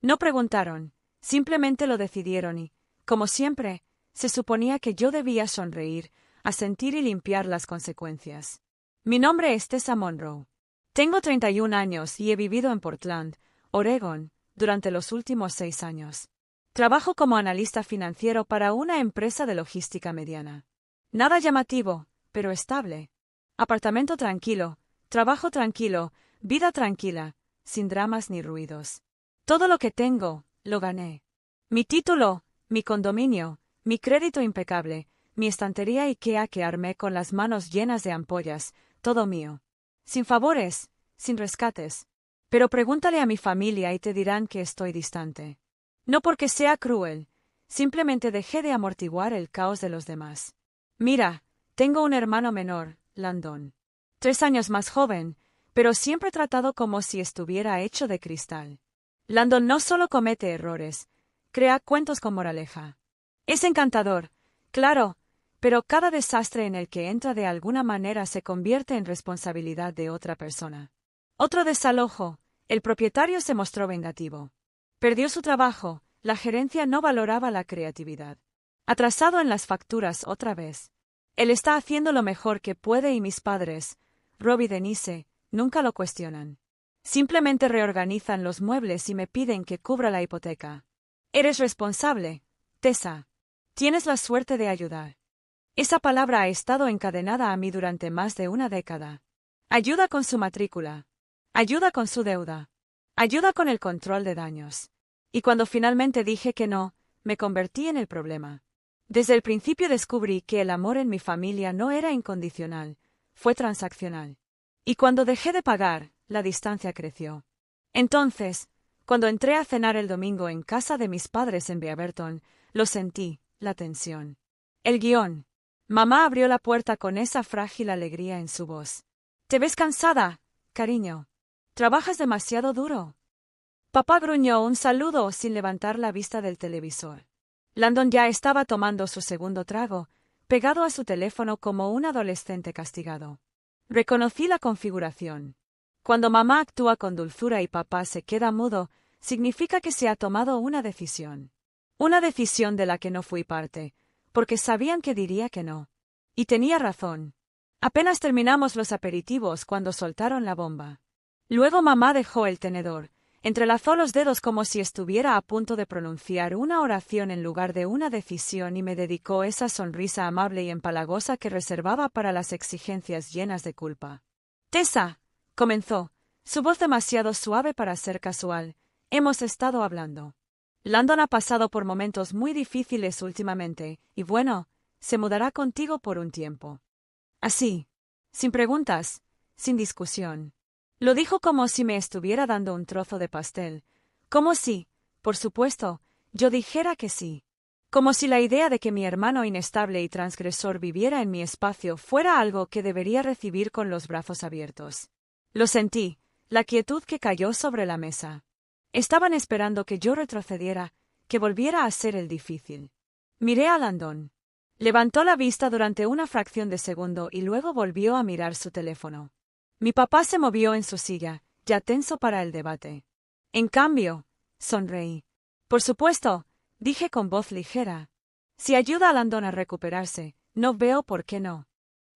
No preguntaron, simplemente lo decidieron y, como siempre, se suponía que yo debía sonreír, asentir y limpiar las consecuencias. Mi nombre es Tessa Monroe. Tengo 31 años y he vivido en Portland, Oregón, durante los últimos 6 años. Trabajo como analista financiero para una empresa de logística mediana. Nada llamativo, pero estable. Apartamento tranquilo, trabajo tranquilo, vida tranquila, sin dramas ni ruidos. Todo lo que tengo, lo gané. Mi título, mi condominio, mi crédito impecable, mi estantería IKEA que armé con las manos llenas de ampollas, todo mío. Sin favores, sin rescates. Pero pregúntale a mi familia y te dirán que estoy distante. No porque sea cruel, simplemente dejé de amortiguar el caos de los demás. Mira, tengo un hermano menor, Landon. 3 años más joven, pero siempre tratado como si estuviera hecho de cristal. Landon no solo comete errores, crea cuentos con moraleja. Es encantador, claro, pero cada desastre en el que entra de alguna manera se convierte en responsabilidad de otra persona. Otro desalojo, el propietario se mostró vengativo. Perdió su trabajo, la gerencia no valoraba la creatividad. Atrasado en las facturas otra vez. Él está haciendo lo mejor que puede y mis padres, Rob y Denise, nunca lo cuestionan. Simplemente reorganizan los muebles y me piden que cubra la hipoteca. Eres responsable, Tessa. Tienes la suerte de ayudar. Esa palabra ha estado encadenada a mí durante más de una década. Ayuda con su matrícula. Ayuda con su deuda. Ayuda con el control de daños. Y cuando finalmente dije que no, me convertí en el problema. Desde el principio descubrí que el amor en mi familia no era incondicional, fue transaccional. Y cuando dejé de pagar, la distancia creció. Entonces, cuando entré a cenar el domingo en casa de mis padres en Beaverton, lo sentí, la tensión. El guión. Mamá abrió la puerta con esa frágil alegría en su voz. ¿Te ves cansada, cariño? ¿Trabajas demasiado duro? Papá gruñó un saludo sin levantar la vista del televisor. Landon ya estaba tomando su segundo trago, pegado a su teléfono como un adolescente castigado. Reconocí la configuración. Cuando mamá actúa con dulzura y papá se queda mudo, significa que se ha tomado una decisión. Una decisión de la que no fui parte, porque sabían que diría que no. Y tenía razón. Apenas terminamos los aperitivos cuando soltaron la bomba. Luego mamá dejó el tenedor, entrelazó los dedos como si estuviera a punto de pronunciar una oración en lugar de una decisión y me dedicó esa sonrisa amable y empalagosa que reservaba para las exigencias llenas de culpa. Tessa, comenzó, su voz demasiado suave para ser casual, hemos estado hablando. Landon ha pasado por momentos muy difíciles últimamente, y bueno, se mudará contigo por un tiempo. Así, sin preguntas, sin discusión. Lo dijo como si me estuviera dando un trozo de pastel, como si, por supuesto, yo dijera que sí. Como si la idea de que mi hermano inestable y transgresor viviera en mi espacio fuera algo que debería recibir con los brazos abiertos. Lo sentí, la quietud que cayó sobre la mesa. Estaban esperando que yo retrocediera, que volviera a ser el difícil. Miré a Landon. Levantó la vista durante una fracción de segundo y luego volvió a mirar su teléfono. Mi papá se movió en su silla, ya tenso para el debate. En cambio, sonreí. Por supuesto, dije con voz ligera. Si ayuda a Landon a recuperarse, no veo por qué no.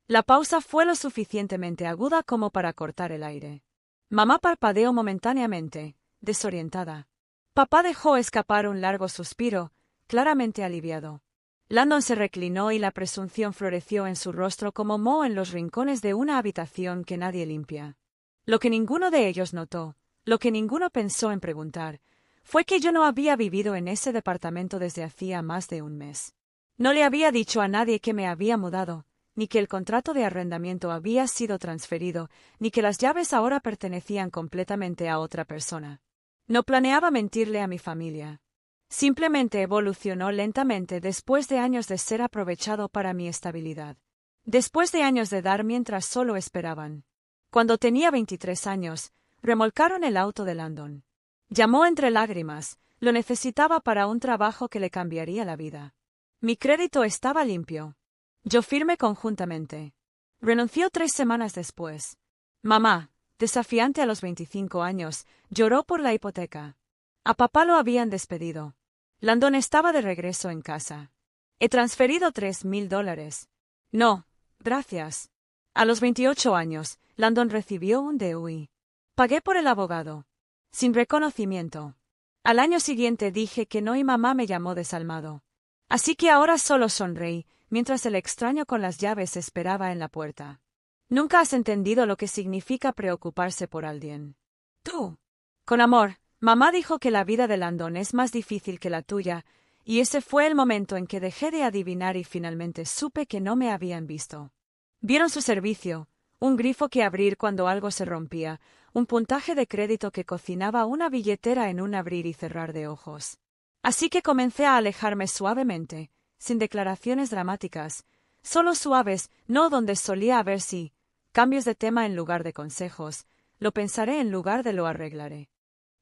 La pausa fue lo suficientemente aguda como para cortar el aire. Mamá parpadeó momentáneamente, desorientada. Papá dejó escapar un largo suspiro, claramente aliviado. Landon se reclinó y la presunción floreció en su rostro como moho en los rincones de una habitación que nadie limpia. Lo que ninguno de ellos notó, lo que ninguno pensó en preguntar, fue que yo no había vivido en ese departamento desde hacía más de un mes. No le había dicho a nadie que me había mudado, ni que el contrato de arrendamiento había sido transferido, ni que las llaves ahora pertenecían completamente a otra persona. No planeaba mentirle a mi familia. Simplemente evolucionó lentamente después de años de ser aprovechado para mi estabilidad. Después de años de dar mientras solo esperaban. Cuando tenía 23 años, remolcaron el auto de Landon. Llamó entre lágrimas, lo necesitaba para un trabajo que le cambiaría la vida. Mi crédito estaba limpio. Yo firmé conjuntamente. Renunció 3 semanas después. Mamá, desafiante a los 25 años, lloró por la hipoteca. A papá lo habían despedido. Landon estaba de regreso en casa. He transferido $3,000. No, gracias. A los 28 años, Landon recibió un DUI. Pagué por el abogado. Sin reconocimiento. Al año siguiente dije que no y mamá me llamó desalmado. Así que ahora solo sonreí, mientras el extraño con las llaves esperaba en la puerta. Nunca has entendido lo que significa preocuparse por alguien. Tú. Con amor, mamá dijo que la vida de Landon es más difícil que la tuya, y ese fue el momento en que dejé de adivinar y finalmente supe que no me habían visto. Vieron su servicio, un grifo que abrir cuando algo se rompía, un puntaje de crédito que cocinaba una billetera en un abrir y cerrar de ojos. Así que comencé a alejarme suavemente, sin declaraciones dramáticas, solo suaves, no donde solía haber sí, cambios de tema en lugar de consejos, lo pensaré en lugar de lo arreglaré.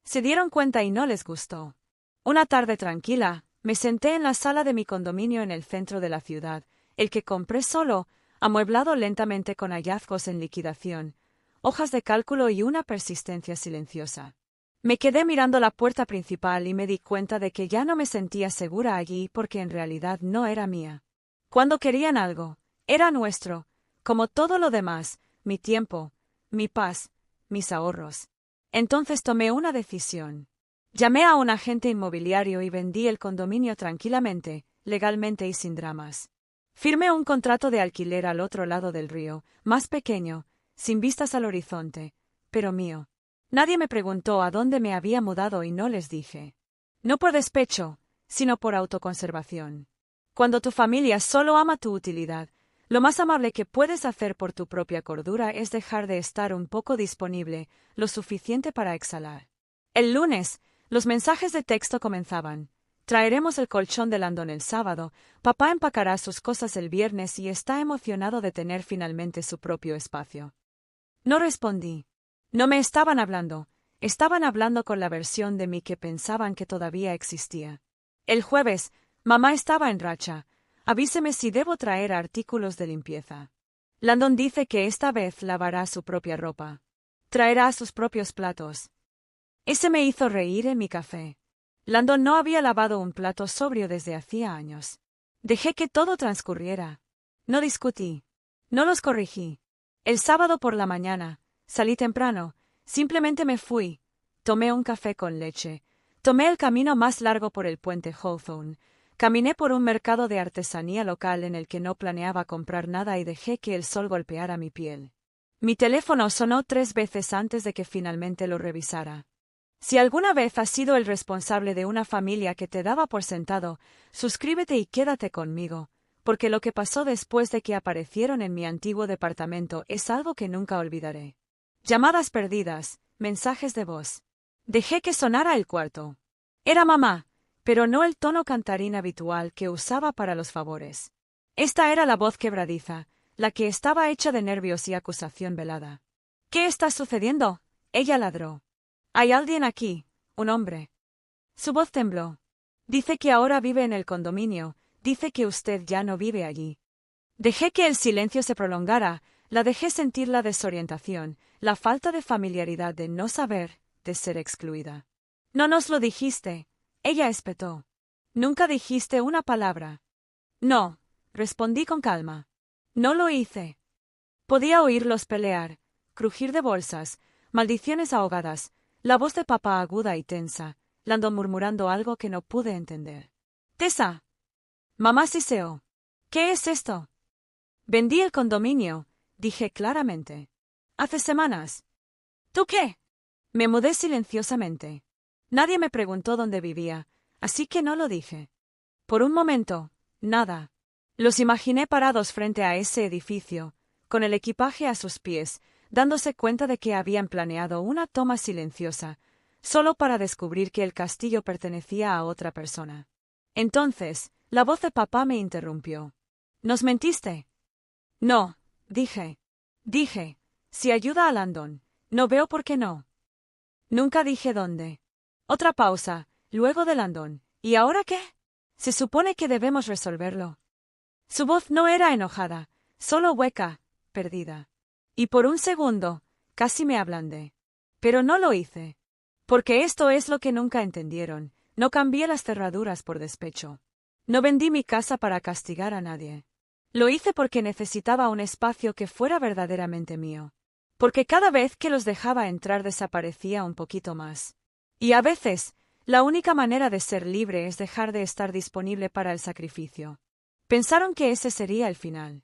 Se dieron cuenta y no les gustó. Una tarde tranquila, me senté en la sala de mi condominio en el centro de la ciudad, el que compré solo, amueblado lentamente con hallazgos en liquidación, hojas de cálculo y una persistencia silenciosa. Me quedé mirando la puerta principal y me di cuenta de que ya no me sentía segura allí porque en realidad no era mía. Cuando querían algo, era nuestro, como todo lo demás, mi tiempo, mi paz, mis ahorros. Entonces tomé una decisión. Llamé a un agente inmobiliario y vendí el condominio tranquilamente, legalmente y sin dramas. Firmé un contrato de alquiler al otro lado del río, más pequeño, sin vistas al horizonte, pero mío. Nadie me preguntó a dónde me había mudado y no les dije. No por despecho, sino por autoconservación. Cuando tu familia solo ama tu utilidad, lo más amable que puedes hacer por tu propia cordura es dejar de estar un poco disponible, lo suficiente para exhalar. El lunes, los mensajes de texto comenzaban. Traeremos el colchón de Landon el sábado, papá empacará sus cosas el viernes y está emocionado de tener finalmente su propio espacio. No respondí. No me estaban hablando con la versión de mí que pensaban que todavía existía. El jueves, mamá estaba en racha. Avíseme si debo traer artículos de limpieza. Landon dice que esta vez lavará su propia ropa. Traerá sus propios platos. Ese me hizo reír en mi café. Landon no había lavado un plato sobrio desde hacía años. Dejé que todo transcurriera. No discutí. No los corregí. El sábado por la mañana, salí temprano, simplemente me fui. Tomé un café con leche. Tomé el camino más largo por el puente Hawthorne. Caminé por un mercado de artesanía local en el que no planeaba comprar nada y dejé que el sol golpeara mi piel. Mi teléfono sonó 3 veces antes de que finalmente lo revisara. Si alguna vez has sido el responsable de una familia que te daba por sentado, suscríbete y quédate conmigo, porque lo que pasó después de que aparecieron en mi antiguo departamento es algo que nunca olvidaré. Llamadas perdidas, mensajes de voz. Dejé que sonara el cuarto. Era mamá, pero no el tono cantarín habitual que usaba para los favores. Esta era la voz quebradiza, la que estaba hecha de nervios y acusación velada. ¿Qué está sucediendo? Ella ladró. Hay alguien aquí, un hombre. Su voz tembló. Dice que ahora vive en el condominio, dice que usted ya no vive allí. Dejé que el silencio se prolongara, la dejé sentir la desorientación, la falta de familiaridad de no saber, de ser excluida. No nos lo dijiste, ella espetó. Nunca dijiste una palabra. No, respondí con calma. No lo hice. Podía oírlos pelear, crujir de bolsas, maldiciones ahogadas, la voz de papá aguda y tensa, Landon murmurando algo que no pude entender. Tessa. Mamá siseó. ¿Qué es esto? Vendí el condominio, dije claramente. Hace semanas. ¿Tú qué? Me mudé silenciosamente. Nadie me preguntó dónde vivía, así que no lo dije. Por un momento, nada. Los imaginé parados frente a ese edificio, con el equipaje a sus pies, dándose cuenta de que habían planeado una toma silenciosa, solo para descubrir que el castillo pertenecía a otra persona. Entonces, la voz de papá me interrumpió. ¿Nos mentiste? No, dije. Dije, si ayuda a Landon, no veo por qué no. Nunca dije dónde. Otra pausa, luego de Landon. ¿Y ahora qué? Se supone que debemos resolverlo. Su voz no era enojada, solo hueca, perdida. Y por un segundo, casi me ablandé. Pero no lo hice. Porque esto es lo que nunca entendieron, no cambié las cerraduras por despecho. No vendí mi casa para castigar a nadie. Lo hice porque necesitaba un espacio que fuera verdaderamente mío. Porque cada vez que los dejaba entrar desaparecía un poquito más. Y a veces, la única manera de ser libre es dejar de estar disponible para el sacrificio. Pensaron que ese sería el final.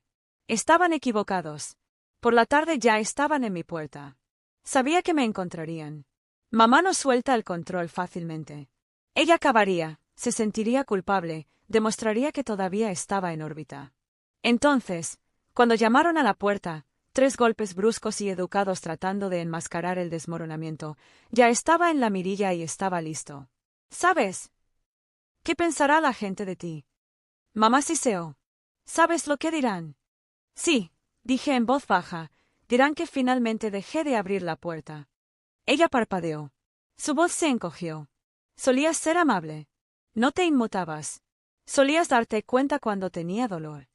Estaban equivocados. Por la tarde ya estaban en mi puerta. Sabía que me encontrarían. Mamá no suelta el control fácilmente. Ella acabaría, se sentiría culpable, demostraría que todavía estaba en órbita. Entonces, cuando llamaron a la puerta, 3 golpes bruscos y educados tratando de enmascarar el desmoronamiento, ya estaba en la mirilla y estaba listo. ¿Sabes? ¿Qué pensará la gente de ti? Mamá siseó. ¿Sabes lo que dirán? Sí, dije en voz baja, dirán que finalmente dejé de abrir la puerta. Ella parpadeó. Su voz se encogió. Solías ser amable. No te inmutabas. Solías darte cuenta cuando tenía dolor.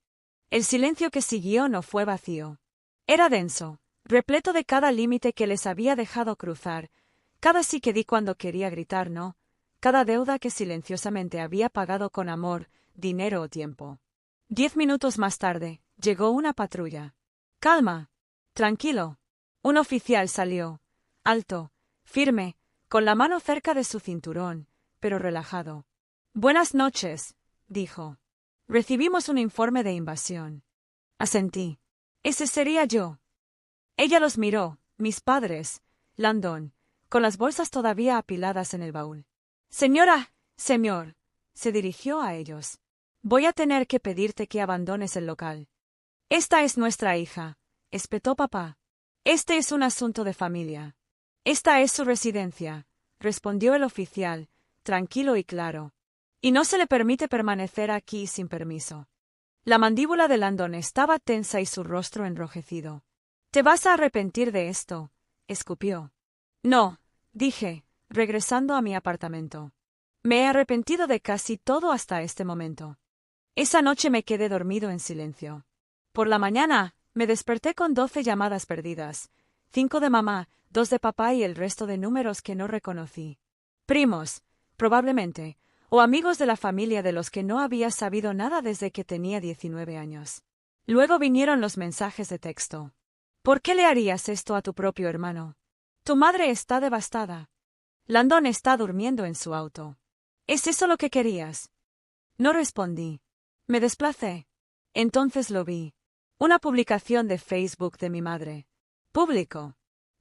El silencio que siguió no fue vacío. Era denso, repleto de cada límite que les había dejado cruzar, cada sí que di cuando quería gritar no, cada deuda que silenciosamente había pagado con amor, dinero o tiempo. 10 minutos más tarde, llegó una patrulla. Calma. Tranquilo. Un oficial salió. Alto, firme, con la mano cerca de su cinturón, pero relajado. Buenas noches, dijo. Recibimos un informe de invasión. Asentí. Ese sería yo. Ella los miró, mis padres, Landon, con las bolsas todavía apiladas en el baúl. Señora, señor, se dirigió a ellos. Voy a tener que pedirte que abandones el local. Esta es nuestra hija, espetó papá. Este es un asunto de familia. Esta es su residencia, respondió el oficial, tranquilo y claro. Y no se le permite permanecer aquí sin permiso. La mandíbula de Landon estaba tensa y su rostro enrojecido. «Te vas a arrepentir de esto», escupió. «No», dije, regresando a mi apartamento. «Me he arrepentido de casi todo hasta este momento». Esa noche me quedé dormido en silencio. Por la mañana, me desperté con 12 llamadas perdidas, 5 de mamá, 2 de papá y el resto de números que no reconocí. Primos, probablemente, o amigos de la familia de los que no había sabido nada desde que tenía 19 años. Luego vinieron los mensajes de texto. ¿Por qué le harías esto a tu propio hermano? Tu madre está devastada. Landon está durmiendo en su auto. ¿Es eso lo que querías? No respondí. Me desplacé. Entonces lo vi. Una publicación de Facebook de mi madre. Público.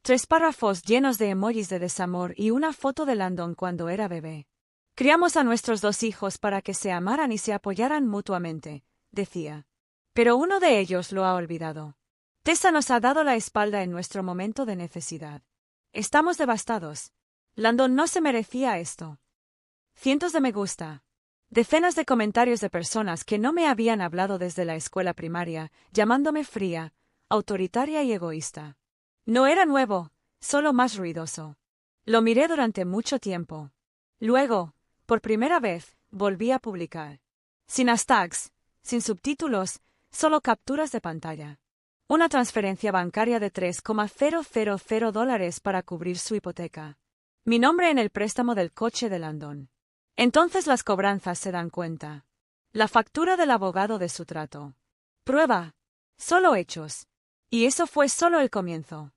3 párrafos llenos de emojis de desamor y una foto de Landon cuando era bebé. Criamos a nuestros 2 hijos para que se amaran y se apoyaran mutuamente, decía. Pero uno de ellos lo ha olvidado. Tessa nos ha dado la espalda en nuestro momento de necesidad. Estamos devastados. Landon no se merecía esto. Cientos de me gusta. Decenas de comentarios de personas que no me habían hablado desde la escuela primaria, llamándome fría, autoritaria y egoísta. No era nuevo, solo más ruidoso. Lo miré durante mucho tiempo. Luego, por primera vez, volví a publicar. Sin hashtags, sin subtítulos, solo capturas de pantalla. Una transferencia bancaria de $3,000 para cubrir su hipoteca. Mi nombre en el préstamo del coche de Landon. Entonces las cobranzas se dan cuenta. La factura del abogado de su trato. Prueba. Solo hechos. Y eso fue solo el comienzo.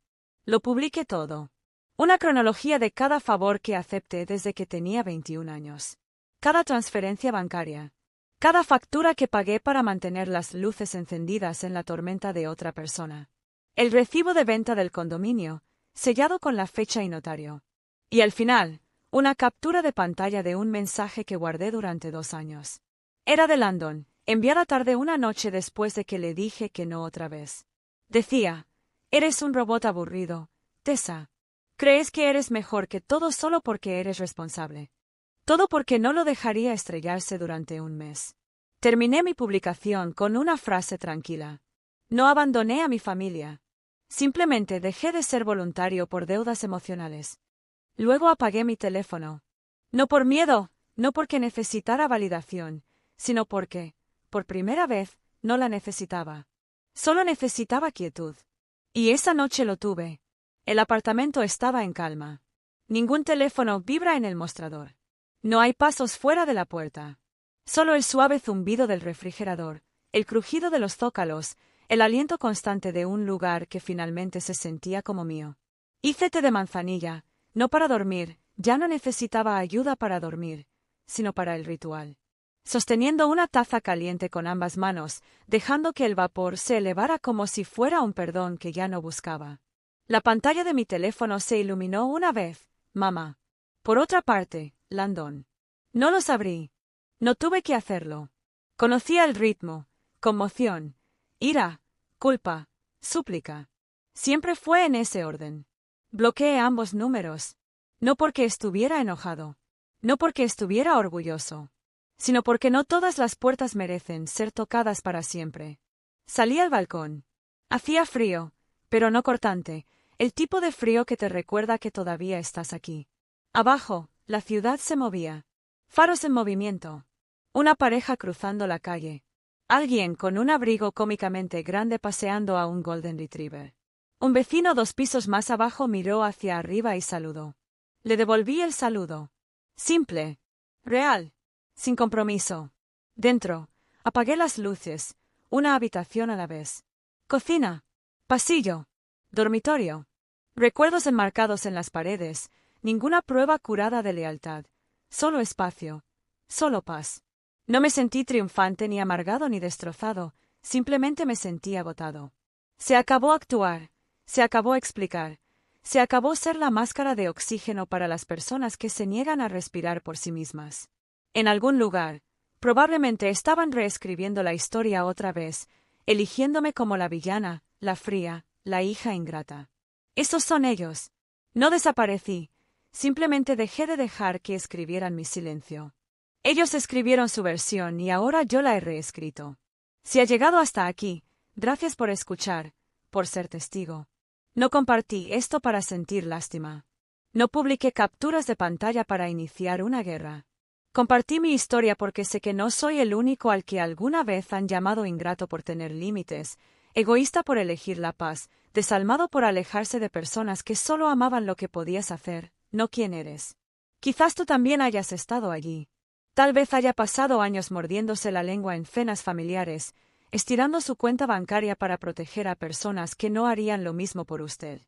Lo publiqué todo. Una cronología de cada favor que acepté desde que tenía 21 años. Cada transferencia bancaria. Cada factura que pagué para mantener las luces encendidas en la tormenta de otra persona. El recibo de venta del condominio, sellado con la fecha y notario. Y al final, una captura de pantalla de un mensaje que guardé durante 2 años. Era de Landon, enviada tarde una noche después de que le dije que no otra vez. Decía, «Eres un robot aburrido, Tessa. Crees que eres mejor que todo solo porque eres responsable. Todo porque no lo dejaría estrellarse durante un mes». Terminé mi publicación con una frase tranquila. No abandoné a mi familia. Simplemente dejé de ser voluntario por deudas emocionales. Luego apagué mi teléfono. No por miedo, no porque necesitara validación, sino porque, por primera vez, no la necesitaba. Solo necesitaba quietud. Y esa noche lo tuve. El apartamento estaba en calma. Ningún teléfono vibra en el mostrador. No hay pasos fuera de la puerta. Solo el suave zumbido del refrigerador, el crujido de los zócalos, el aliento constante de un lugar que finalmente se sentía como mío. Hice té de manzanilla, no para dormir, ya no necesitaba ayuda para dormir, sino para el ritual. Sosteniendo una taza caliente con ambas manos, dejando que el vapor se elevara como si fuera un perdón que ya no buscaba. La pantalla de mi teléfono se iluminó una vez, mamá. Por otra parte, Landon. No los abrí. No tuve que hacerlo. Conocía el ritmo, conmoción, ira, culpa, súplica. Siempre fue en ese orden. Bloqueé ambos números. No porque estuviera enojado. No porque estuviera orgulloso. Sino porque no todas las puertas merecen ser tocadas para siempre. Salí al balcón. Hacía frío, pero no cortante, el tipo de frío que te recuerda que todavía estás aquí. Abajo, la ciudad se movía. Faros en movimiento. Una pareja cruzando la calle. Alguien con un abrigo cómicamente grande paseando a un Golden Retriever. Un vecino 2 pisos más abajo miró hacia arriba y saludó. Le devolví el saludo. Simple. Real. Sin compromiso. Dentro, apagué las luces, una habitación a la vez. Cocina. Pasillo. Dormitorio. Recuerdos enmarcados en las paredes, ninguna prueba curada de lealtad. Solo espacio. Solo paz. No me sentí triunfante ni amargado ni destrozado, simplemente me sentí agotado. Se acabó actuar, se acabó explicar, se acabó ser la máscara de oxígeno para las personas que se niegan a respirar por sí mismas. En algún lugar, probablemente estaban reescribiendo la historia otra vez, eligiéndome como la villana, la fría, la hija ingrata. Esos son ellos. No desaparecí, simplemente dejé de dejar que escribieran mi silencio. Ellos escribieron su versión y ahora yo la he reescrito. Si ha llegado hasta aquí, gracias por escuchar, por ser testigo. No compartí esto para sentir lástima. No publiqué capturas de pantalla para iniciar una guerra. Compartí mi historia porque sé que no soy el único al que alguna vez han llamado ingrato por tener límites, egoísta por elegir la paz, desalmado por alejarse de personas que solo amaban lo que podías hacer, no quién eres. Quizás tú también hayas estado allí. Tal vez haya pasado años mordiéndose la lengua en cenas familiares, estirando su cuenta bancaria para proteger a personas que no harían lo mismo por usted.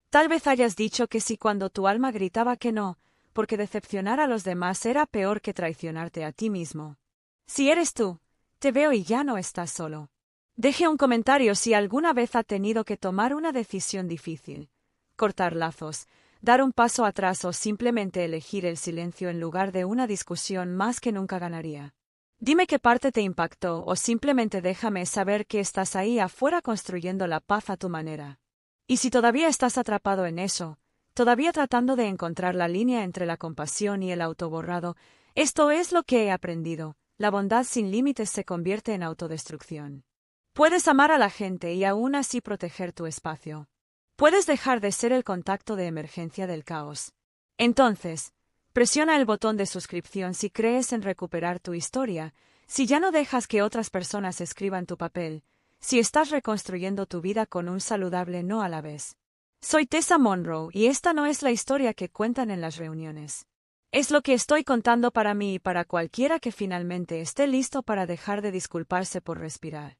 Tal vez hayas dicho que sí cuando tu alma gritaba que no, porque decepcionar a los demás era peor que traicionarte a ti mismo. Si eres tú, te veo y ya no estás solo. Deje un comentario si alguna vez ha tenido que tomar una decisión difícil. Cortar lazos, dar un paso atrás o simplemente elegir el silencio en lugar de una discusión más que nunca ganaría. Dime qué parte te impactó o simplemente déjame saber que estás ahí afuera construyendo la paz a tu manera. Y si todavía estás atrapado en eso, todavía tratando de encontrar la línea entre la compasión y el autoborrado, esto es lo que he aprendido: la bondad sin límites se convierte en autodestrucción. Puedes amar a la gente y aún así proteger tu espacio. Puedes dejar de ser el contacto de emergencia del caos. Entonces, presiona el botón de suscripción si crees en recuperar tu historia, si ya no dejas que otras personas escriban tu papel, si estás reconstruyendo tu vida con un saludable no a la vez. Soy Tessa Monroe y esta no es la historia que cuentan en las reuniones. Es lo que estoy contando para mí y para cualquiera que finalmente esté listo para dejar de disculparse por respirar.